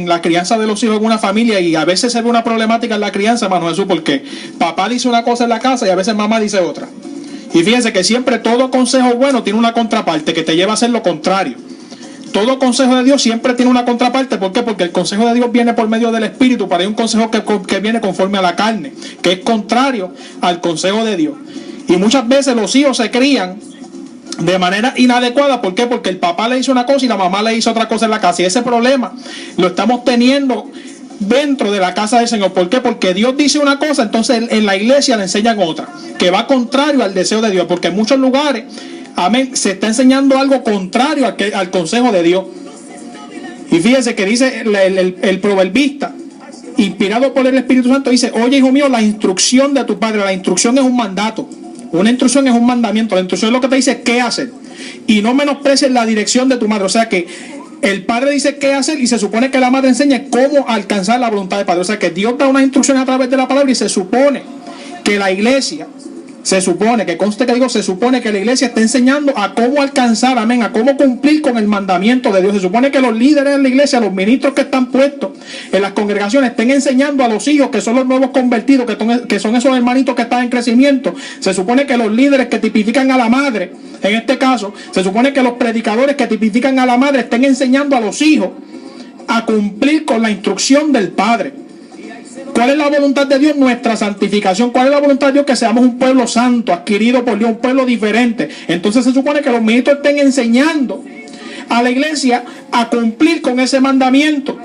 la crianza de los hijos en una familia, y a veces se ve una problemática en la crianza, hermano Jesús, porque papá dice una cosa en la casa y a veces mamá dice otra. Y fíjense que siempre todo consejo bueno tiene una contraparte que te lleva a hacer lo contrario. Todo consejo de Dios siempre tiene una contraparte. ¿Por qué? Porque el consejo de Dios viene por medio del Espíritu, pero hay un consejo que viene conforme a la carne, que es contrario al consejo de Dios. Y muchas veces los hijos se crían de manera inadecuada. ¿Por qué? Porque el papá le hizo una cosa y la mamá le hizo otra cosa en la casa. Y ese problema lo estamos teniendo dentro de la casa del Señor. ¿Por qué? Porque Dios dice una cosa, entonces en la iglesia le enseñan otra, que va contrario al deseo de Dios. Porque en muchos lugares, amén, se está enseñando algo contrario al consejo de Dios. Y fíjense que dice el proverbista, inspirado por el Espíritu Santo, dice: oye, hijo mío, la instrucción de tu padre. La instrucción es un mandato. Una instrucción es un mandamiento. La instrucción es lo que te dice qué hacer. Y no menosprecies la dirección de tu madre. O sea que el padre dice qué hacer y se supone que la madre enseña cómo alcanzar la voluntad del padre. O sea que Dios da una instrucción a través de la palabra, y se supone que la iglesia, se supone que la iglesia está enseñando a cómo alcanzar, amén, a cómo cumplir con el mandamiento de Dios. Se supone que los líderes de la iglesia, los ministros que están puestos en las congregaciones, estén enseñando a los hijos, que son los nuevos convertidos, que son esos hermanitos que están en crecimiento. Se supone que los líderes que tipifican a la madre, en este caso, se supone que los predicadores que tipifican a la madre estén enseñando a los hijos a cumplir con la instrucción del padre. ¿Cuál es la voluntad de Dios? Nuestra santificación. ¿Cuál es la voluntad de Dios? Que seamos un pueblo santo, adquirido por Dios, un pueblo diferente. Entonces se supone que los ministros estén enseñando a la iglesia a cumplir con ese mandamiento.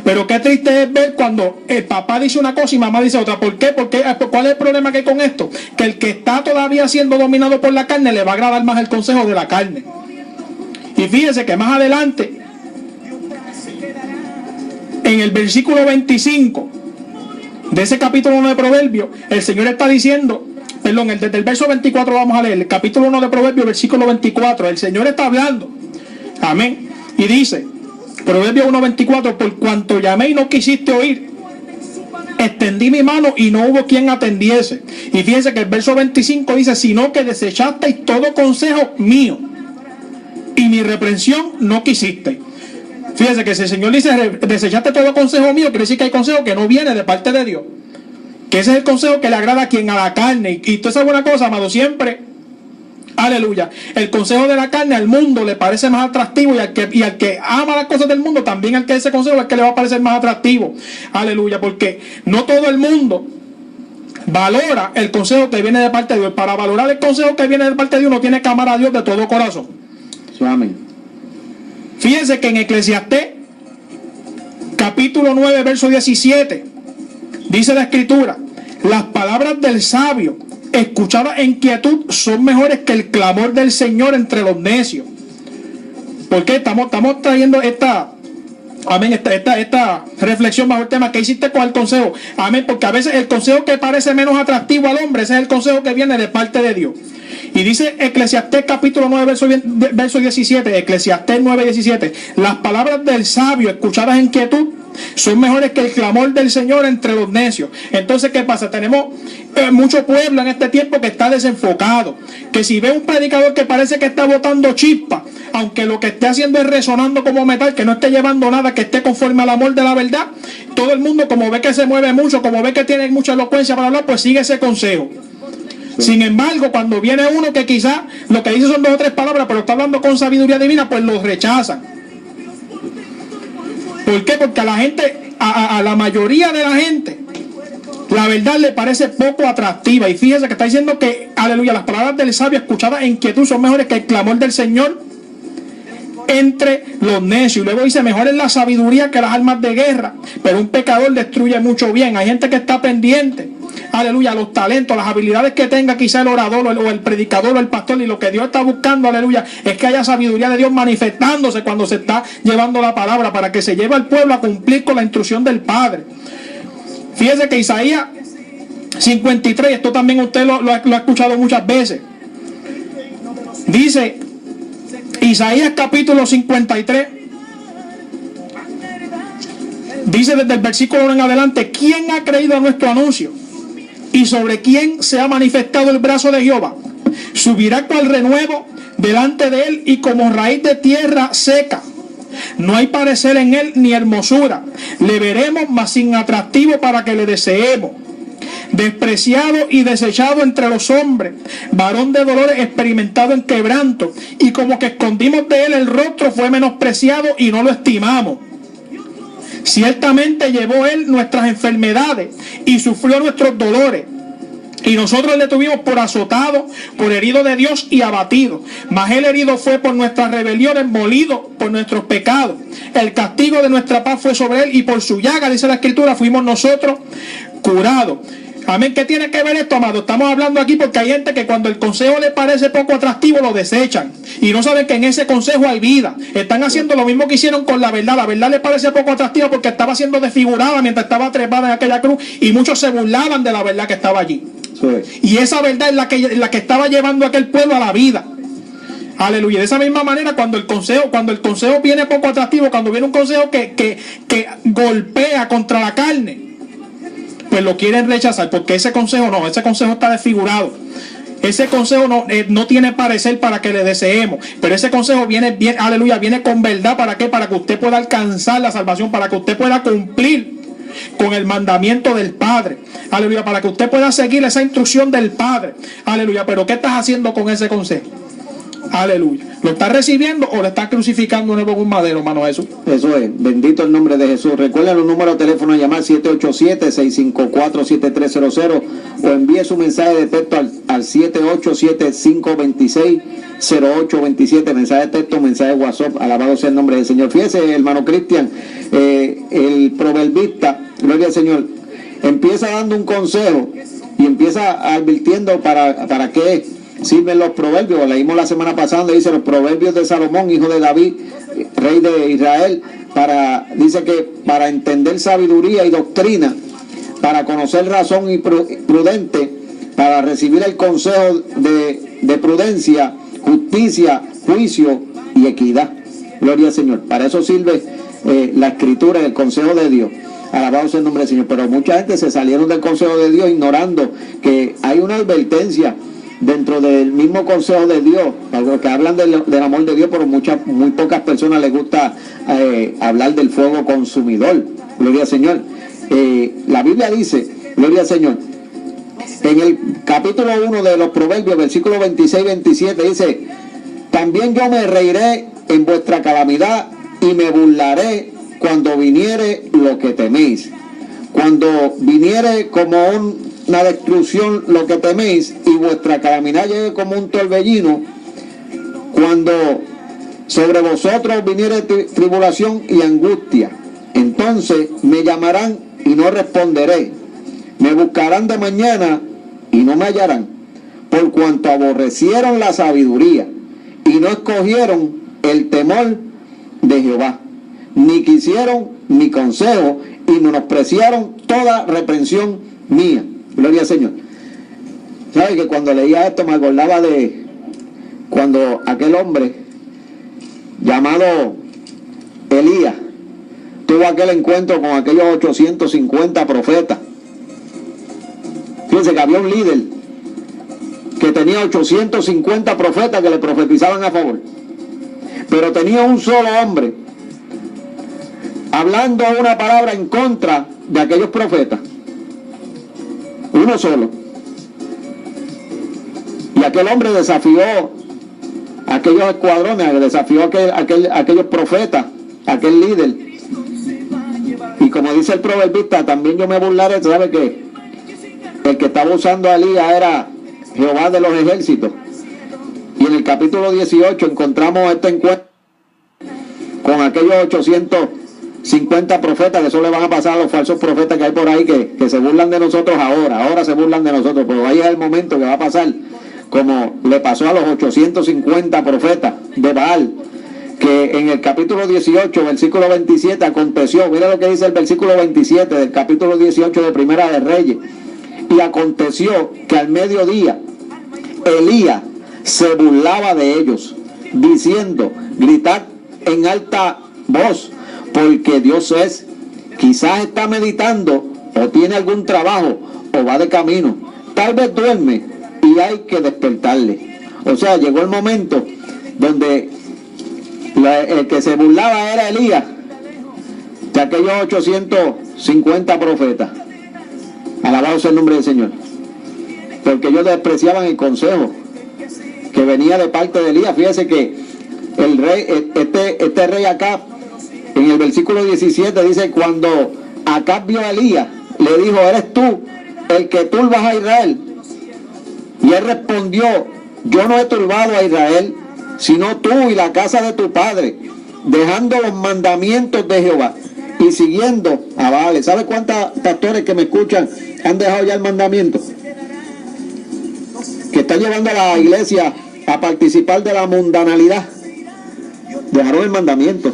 Pero qué triste es ver cuando el papá dice una cosa y mamá dice otra. ¿Por qué? Porque, ¿cuál es el problema que hay con esto? Que el que está todavía siendo dominado por la carne le va a agradar más el consejo de la carne. Y fíjense que más adelante, en el versículo 25 de ese capítulo 1 de Proverbios, el Señor está diciendo, desde el verso 24 vamos a leer, el capítulo 1 de Proverbios, versículo 24, el Señor está hablando, amén, y dice, Proverbios 1:24: por cuanto llamé y no quisiste oír, extendí mi mano y no hubo quien atendiese. Y fíjense que el verso 25 dice: sino que desechasteis todo consejo mío, y mi reprensión no quisiste. Fíjense que si el Señor dice desechaste todo consejo mío, quiere decir que hay consejo que no viene de parte de Dios, que ese es el consejo que le agrada a quien a la carne. Y toda esa buena cosa, amado, siempre, aleluya, el consejo de la carne al mundo le parece más atractivo, y al que ama las cosas del mundo, también al que ese consejo es el que le va a parecer más atractivo, aleluya, porque no todo el mundo valora el consejo que viene de parte de Dios. Para valorar el consejo que viene de parte de Dios, uno tiene que amar a Dios de todo corazón. Amén. Fíjense que en Eclesiastés capítulo 9 verso 17 dice la escritura: las palabras del sabio escuchadas en quietud son mejores que el clamor del Señor entre los necios. ¿Por qué estamos trayendo esta reflexión bajo el tema? ¿Qué hiciste con el consejo? Amén, porque a veces el consejo que parece menos atractivo al hombre, ese es el consejo que viene de parte de Dios. Y dice Eclesiastés capítulo 9 verso 17, Eclesiastés 9:17: las palabras del sabio escuchadas en quietud son mejores que el clamor del Señor entre los necios. Entonces, ¿qué pasa? Tenemos mucho pueblo en este tiempo que está desenfocado, que si ve un predicador que parece que está botando chispa, aunque lo que esté haciendo es resonando como metal, que no esté llevando nada, que esté conforme al amor de la verdad, todo el mundo, como ve que se mueve mucho, como ve que tiene mucha elocuencia para hablar, pues sigue ese consejo. Sin embargo, cuando viene uno que quizás lo que dice son 2 o 3 palabras, pero está hablando con sabiduría divina, pues los rechazan. ¿Por qué? Porque a la gente, a la mayoría de la gente, la verdad le parece poco atractiva. Y fíjese que está diciendo que, aleluya, las palabras del sabio escuchadas en quietud son mejores que el clamor del Señor entre los necios. Y luego dice: mejor es la sabiduría que las armas de guerra, pero un pecador destruye mucho bien. Hay gente que está pendiente, aleluya, los talentos, las habilidades que tenga quizá el orador o el predicador o el pastor, y lo que Dios está buscando, aleluya, es que haya sabiduría de Dios manifestándose cuando se está llevando la palabra, para que se lleve al pueblo a cumplir con la instrucción del Padre. Fíjese que Isaías 53, esto también usted lo ha escuchado muchas veces, dice Isaías capítulo 53, dice desde el versículo 1 en adelante: ¿quién ha creído a nuestro anuncio? ¿Y sobre quién se ha manifestado el brazo de Jehová? Subirá cual renuevo delante de él, y como raíz de tierra seca. No hay parecer en él ni hermosura. Le veremos, mas sin atractivo para que le deseemos. Despreciado y desechado entre los hombres, varón de dolores, experimentado en quebranto, y como que escondimos de él el rostro, fue menospreciado y no lo estimamos. Ciertamente llevó él nuestras enfermedades y sufrió nuestros dolores, y nosotros le tuvimos por azotado, por herido de Dios y abatido. Mas él herido fue por nuestras rebeliones, molido por nuestros pecados. El castigo de nuestra paz fue sobre él, y por su llaga, dice la Escritura, fuimos nosotros curados. Amén. ¿Qué tiene que ver esto, amado? Estamos hablando aquí porque hay gente que cuando el consejo les parece poco atractivo lo desechan y no saben que en ese consejo hay vida. Están haciendo lo mismo que hicieron con la verdad. La verdad les parece poco atractiva porque estaba siendo desfigurada mientras estaba trepada en aquella cruz, y muchos se burlaban de la verdad que estaba allí. Y esa verdad es la que estaba llevando a aquel pueblo a la vida. Aleluya. De esa misma manera, cuando el consejo viene poco atractivo, cuando viene un consejo que golpea contra la carne, pues lo quieren rechazar, porque ese consejo está desfigurado. Ese consejo no tiene parecer para que le deseemos, pero ese consejo viene, aleluya, viene con verdad. ¿Para qué? Para que usted pueda alcanzar la salvación, para que usted pueda cumplir con el mandamiento del Padre, aleluya, para que usted pueda seguir esa instrucción del Padre, aleluya. Pero ¿qué estás haciendo con ese consejo? Aleluya. ¿Lo estás recibiendo o lo estás crucificando en un madero, hermano Jesús? Eso es. Bendito el nombre de Jesús. Recuerden los números de teléfono a llamar: 787-654-7300, o envíe su mensaje de texto al 787-526-0827. Mensaje de texto, mensaje de WhatsApp. Alabado sea el nombre del Señor. Fíjese, hermano Cristian, el proverbista, gloria al Señor, empieza dando un consejo y empieza advirtiendo para qué sirven los proverbios. Leímos la semana pasada donde dice: los proverbios de Salomón, hijo de David, rey de Israel, dice que para entender sabiduría y doctrina, para conocer razón y prudente, para recibir el consejo de prudencia, justicia, juicio y equidad. Gloria al Señor. Para eso sirve la escritura y el consejo de Dios. Alabado sea el nombre del Señor. Pero mucha gente se salieron del consejo de Dios ignorando que hay una advertencia dentro del mismo consejo de Dios, que hablan del amor de Dios, pero muy pocas personas les gusta hablar del fuego consumidor. Gloria al Señor. La Biblia dice, gloria al Señor, en el capítulo 1 de los Proverbios, versículos 26 y 27, dice: también yo me reiré en vuestra calamidad y me burlaré cuando viniere lo que teméis. Cuando viniere como una destrucción lo que teméis, y vuestra calamidad llegue como un torbellino, cuando sobre vosotros viniere tribulación y angustia, entonces me llamarán y no responderé, me buscarán de mañana y no me hallarán, por cuanto aborrecieron la sabiduría y no escogieron el temor de Jehová, ni quisieron mi consejo y menospreciaron toda reprensión mía. Gloria al Señor. ¿Sabe que cuando leía esto me acordaba de cuando aquel hombre llamado Elías tuvo aquel encuentro con aquellos 850 profetas? Fíjense que había un líder que tenía 850 profetas que le profetizaban a favor, pero tenía un solo hombre hablando una palabra en contra de aquellos profetas. Uno solo. Y aquel hombre desafió a aquellos escuadrones, desafió a aquellos profetas, a aquel líder. Y como dice el proverbista, también yo me burlaré. ¿Sabe qué? El que estaba usando a Elías era Jehová de los ejércitos. Y en el capítulo 18 encontramos este encuentro con aquellos 850 profetas, que eso le van a pasar a los falsos profetas que hay por ahí, que se burlan de nosotros ahora se burlan de nosotros, pero ahí es el momento que va a pasar, como le pasó a los 850 profetas de Baal, que en el capítulo 18, versículo 27, aconteció, mira lo que dice el versículo 27 del capítulo 18 de Primera de Reyes: y aconteció que al mediodía Elías se burlaba de ellos, diciendo: gritad en alta voz, porque Dios es, quizás está meditando, o tiene algún trabajo, o va de camino, tal vez duerme y hay que despertarle. O sea, llegó el momento donde El que se burlaba era Elías, de aquellos 850 profetas. Alabado sea el nombre del Señor. Porque ellos despreciaban el consejo que venía de parte de Elías. Fíjese que el rey, este rey Acab, en el versículo 17 dice: cuando Acab vio a Elías, le dijo: ¿eres tú el que turbas a Israel? Y él respondió: yo no he turbado a Israel, sino tú y la casa de tu padre, dejando los mandamientos de Jehová y siguiendo a Baal. ¿Sabe cuántos pastores que me escuchan han dejado ya el mandamiento? Que están llevando a la iglesia a participar de la mundanalidad. Dejaron el mandamiento.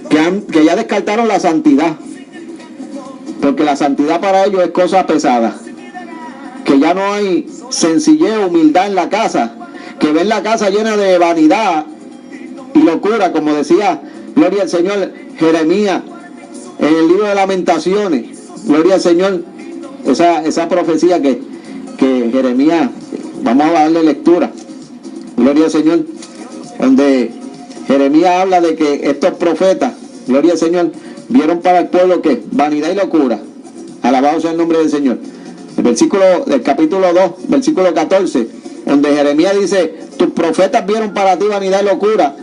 Que ya descartaron la santidad. Porque la santidad para ellos es cosa pesada. Que ya no hay sencillez, humildad en la casa. Que ven la casa llena de vanidad y locura, como decía, gloria al Señor, Jeremías, en el libro de Lamentaciones. Gloria al Señor, esa profecía que Jeremías, vamos a darle lectura. Gloria al Señor, donde Jeremías habla de que estos profetas, gloria al Señor, vieron para el pueblo que vanidad y locura. Alabado sea el nombre del Señor. El versículo del capítulo 2, versículo 14, donde Jeremías dice: tus profetas vieron para ti vanidad y locura,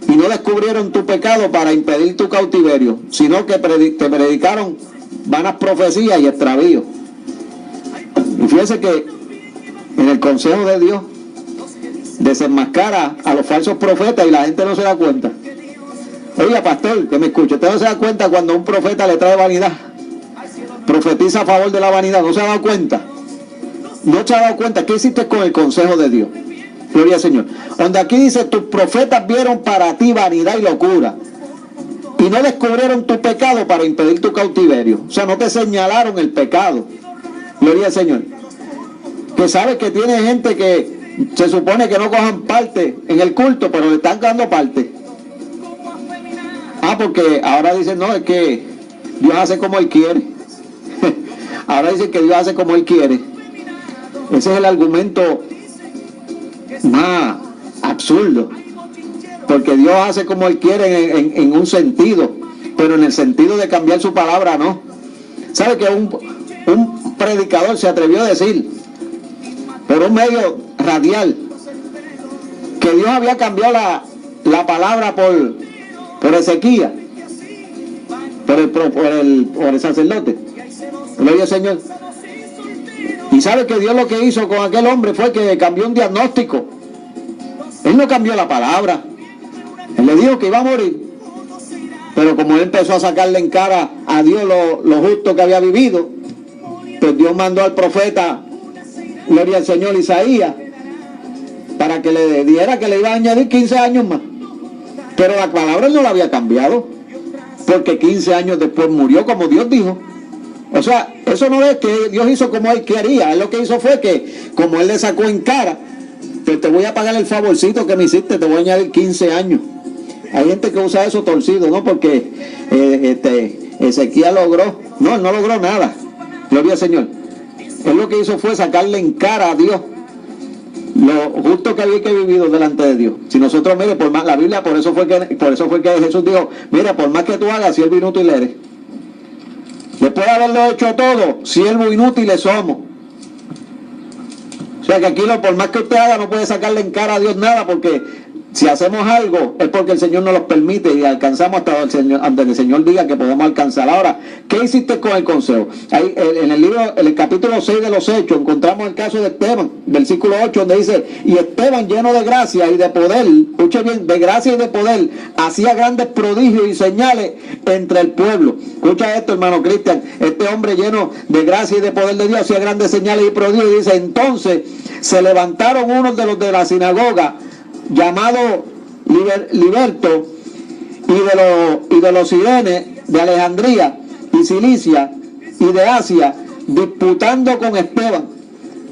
y no descubrieron tu pecado para impedir tu cautiverio, sino que te predicaron vanas profecías y extravíos. Y fíjense que en el consejo de Dios desenmascara a los falsos profetas y la gente no se da cuenta. Oiga, pastor, que me escuche, usted no se da cuenta cuando un profeta le trae vanidad, profetiza a favor de la vanidad. ¿No se ha dado cuenta? No se ha dado cuenta. ¿Qué hiciste con el consejo de Dios? Gloria al Señor. Donde aquí dice: tus profetas vieron para ti vanidad y locura, y no descubrieron tu pecado para impedir tu cautiverio. O sea, no te señalaron el pecado. Gloria al Señor. Que sabes que tiene gente que se supone que no cojan parte en el culto, pero le están dando parte. Porque ahora dicen: no, es que Dios hace como Él quiere. Ahora dicen que Dios hace como Él quiere. Ese es el argumento más absurdo. Porque Dios hace como Él quiere en un sentido, pero en el sentido de cambiar su palabra no. ¿Sabe que un predicador se atrevió a decir por un medio radial que Dios había cambiado la palabra por Ezequías, por el sacerdote? Gloria al Señor. Y sabe que Dios lo que hizo con aquel hombre fue que cambió un diagnóstico. Él no cambió la palabra. Él le dijo que iba a morir. Pero como él empezó a sacarle en cara a Dios lo justo que había vivido, pues Dios mandó al profeta, gloria al Señor, Isaías, para que le diera que le iba a añadir 15 años más. Pero la palabra no la había cambiado, porque 15 años después murió como Dios dijo. O sea, eso no es que Dios hizo como Él quería. Él lo que hizo fue que, como Él le sacó en cara, pues te voy a pagar el favorcito que me hiciste, te voy a añadir 15 años. Hay gente que usa eso torcido, ¿no? Porque Ezequiel logró, no, él no logró nada. Gloria al Señor. Él lo que hizo fue sacarle en cara a Dios lo justo que había que vivido delante de Dios. Si nosotros, mire, por más, la Biblia, por eso fue que Jesús dijo: mira, por más que tú hagas, siervo inútil eres. Después de haberlo hecho todo, siervo inútiles somos. O sea que aquí por más que usted haga, no puede sacarle en cara a Dios nada, porque si hacemos algo es porque el Señor nos lo permite y alcanzamos hasta donde el Señor diga que podemos alcanzar. Ahora, ¿qué hiciste con el consejo? Ahí, en el libro, en el capítulo 6 de los Hechos, encontramos el caso de Esteban, versículo 8, donde dice: y Esteban, lleno de gracia y de poder, escuche bien, de gracia y de poder, hacía grandes prodigios y señales entre el pueblo. Escucha esto, hermano Cristian. Este hombre lleno de gracia y de poder de Dios hacía grandes señales y prodigios, y dice: entonces se levantaron unos de los de la sinagoga, llamado Liberto, y de los sirenes de Alejandría y Cilicia y de Asia, disputando con Esteban,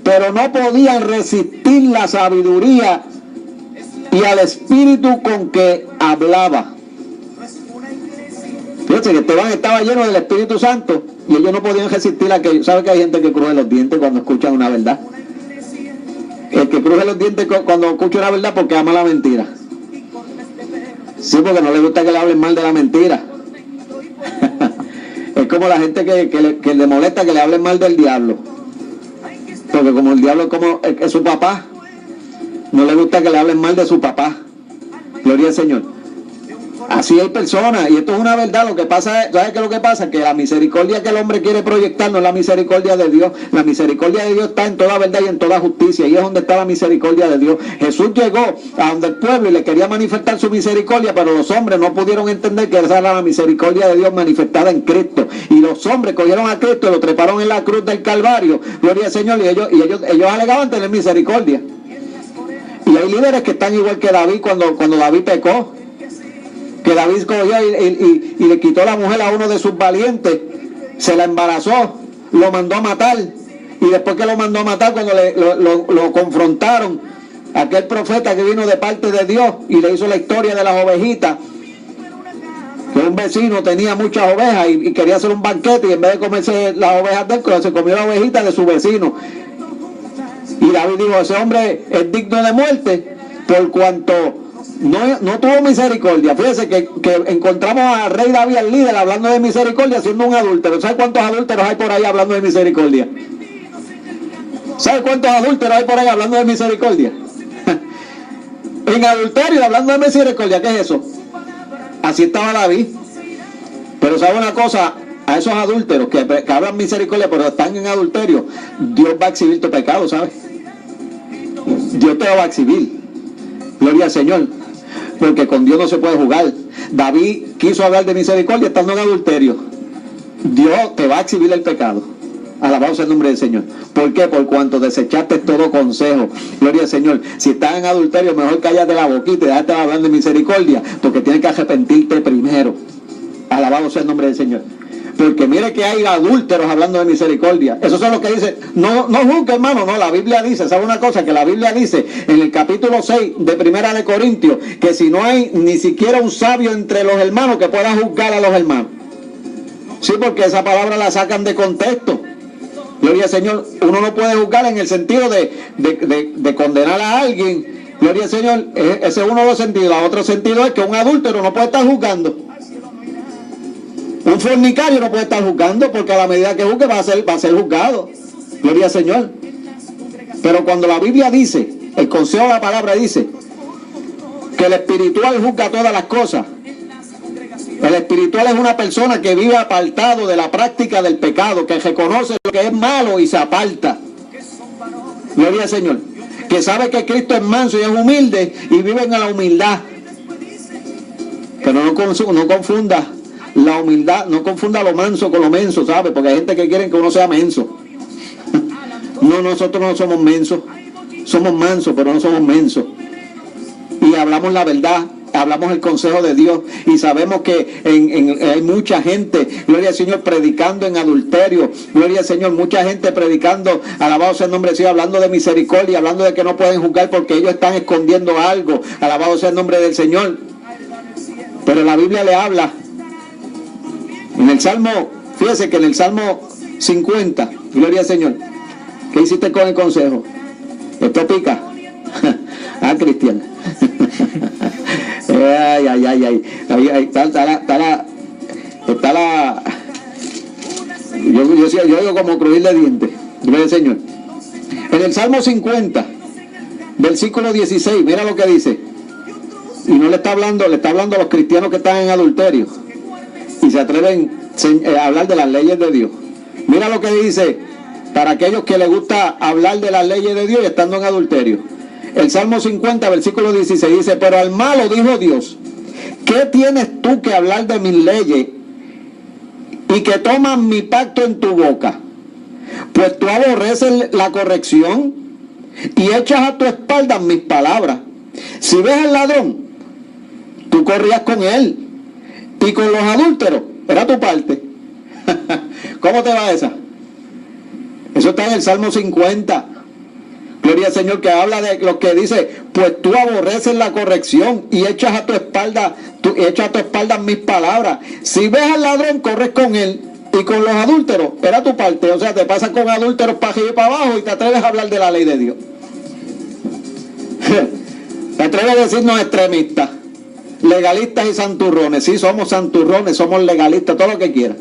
pero no podían resistir la sabiduría y al espíritu con que hablaba. Fíjense que Esteban estaba lleno del Espíritu Santo y ellos no podían resistir aquello. ¿Sabe que hay gente que cruje los dientes cuando escuchan una verdad? El que cruje los dientes cuando escucha una verdad porque ama la mentira. Sí, porque no le gusta que le hablen mal de la mentira. Es como la gente que le molesta que le hablen mal del diablo. Porque como el diablo es su papá, no le gusta que le hablen mal de su papá. Gloria al Señor. Así hay personas, y esto es una verdad. Lo que pasa es, ¿sabes qué es lo que pasa? Que la misericordia que el hombre quiere proyectar no es la misericordia de Dios. La misericordia de Dios está en toda verdad y en toda justicia, y es donde está la misericordia de Dios. Jesús llegó a donde el pueblo y le quería manifestar su misericordia, pero los hombres no pudieron entender que esa era la misericordia de Dios manifestada en Cristo. Y los hombres cogieron a Cristo y lo treparon en la cruz del Calvario. Gloria al Señor. Y ellos alegaban tener misericordia. Y hay líderes que están igual que David cuando David pecó. Que David cogió y le quitó la mujer a uno de sus valientes, se la embarazó, lo mandó a matar, y después que lo mandó a matar, cuando lo confrontaron, aquel profeta que vino de parte de Dios y le hizo la historia de las ovejitas, que un vecino tenía muchas ovejas y quería hacer un banquete, y en vez de comerse las ovejas de él, se comió la ovejita de su vecino. Y David dijo: ese hombre es digno de muerte por cuanto no tuvo misericordia. Fíjese que encontramos al rey David, al líder, hablando de misericordia, siendo un adúltero. ¿Sabe cuántos adúlteros hay por ahí hablando de misericordia? ¿Sabe cuántos adúlteros hay por ahí hablando de misericordia? En adulterio, hablando de misericordia. ¿Qué es eso? Así estaba David. Pero ¿sabe una cosa? A esos adúlteros que hablan misericordia pero están en adulterio, Dios va a exhibir tu pecado, ¿sabes? Dios te lo va a exhibir. Gloria al Señor. Porque con Dios no se puede jugar. David quiso hablar de misericordia estando en adulterio. Dios te va a exhibir el pecado. Alabado sea el nombre del Señor. ¿Por qué? Por cuanto desechaste todo consejo. Gloria al Señor. Si estás en adulterio, mejor cállate la boquita y déjate hablar de misericordia, porque tienes que arrepentirte primero. Alabado sea el nombre del Señor. Porque mire que hay adúlteros hablando de misericordia. Esos son los que dicen: no juzgue, hermano. No, la Biblia dice, ¿sabe una cosa? Que la Biblia dice en el capítulo 6 de Primera de Corintios, que si no hay ni siquiera un sabio entre los hermanos que pueda juzgar a los hermanos. Sí, porque esa palabra la sacan de contexto. Gloria al Señor. Uno no puede juzgar en el sentido de condenar a alguien. Gloria al Señor. Ese es uno de los sentidos. El otro sentido es que un adúltero no puede estar juzgando. Un fornicario no puede estar juzgando, porque a la medida que juzgue va a ser juzgado. Gloria al Señor. Pero cuando la Biblia dice, el consejo de la palabra dice, que el espiritual juzga todas las cosas. El espiritual es una persona que vive apartado de la práctica del pecado, que reconoce lo que es malo y se aparta. Gloria al Señor. Que sabe que Cristo es manso y es humilde y vive en la humildad. Pero no confunda la humildad, no confunda lo manso con lo menso, ¿sabe? Porque hay gente que quiere que uno sea menso. No, nosotros no somos mensos. Somos mansos, pero no somos mensos. Y hablamos la verdad, hablamos el consejo de Dios, y sabemos que hay mucha gente, gloria al Señor, predicando en adulterio. Gloria al Señor, mucha gente predicando, alabado sea el nombre de Dios, hablando de misericordia, hablando de que no pueden juzgar porque ellos están escondiendo algo. Alabado sea el nombre del Señor. Pero la Biblia le habla en el Salmo, fíjese que en el Salmo 50, gloria al Señor. ¿Qué hiciste con el consejo? Esto pica. Ah, Cristian. Ay. Ahí está la. Yo digo como crujir de dientes. Gloria al Señor. En el Salmo 50, versículo 16, mira lo que dice. Y no le está hablando a los cristianos que están en adulterio y se atreven a hablar de las leyes de Dios. Mira lo que dice para aquellos que les gusta hablar de las leyes de Dios y estando en adulterio. El Salmo 50, versículo 16 dice: pero al malo dijo Dios: ¿qué tienes tú que hablar de mis leyes y que tomas mi pacto en tu boca? Pues tú aborreces la corrección y echas a tu espalda mis palabras. Si ves al ladrón, tú corrías con él, y con los adúlteros era tu parte. ¿Cómo te va esa? Eso está en el Salmo 50. Gloria al Señor, que habla de lo que dice: pues tú aborreces la corrección y echas a tu espalda mis palabras. Si ves al ladrón, corres con él, y con los adúlteros era tu parte. O sea, te pasas con adúlteros para arriba y para abajo y te atreves a hablar de la ley de Dios. Te atreves a decirnos extremistas. legalistas y santurrones. Sí, somos santurrones, somos legalistas, todo lo que quiera.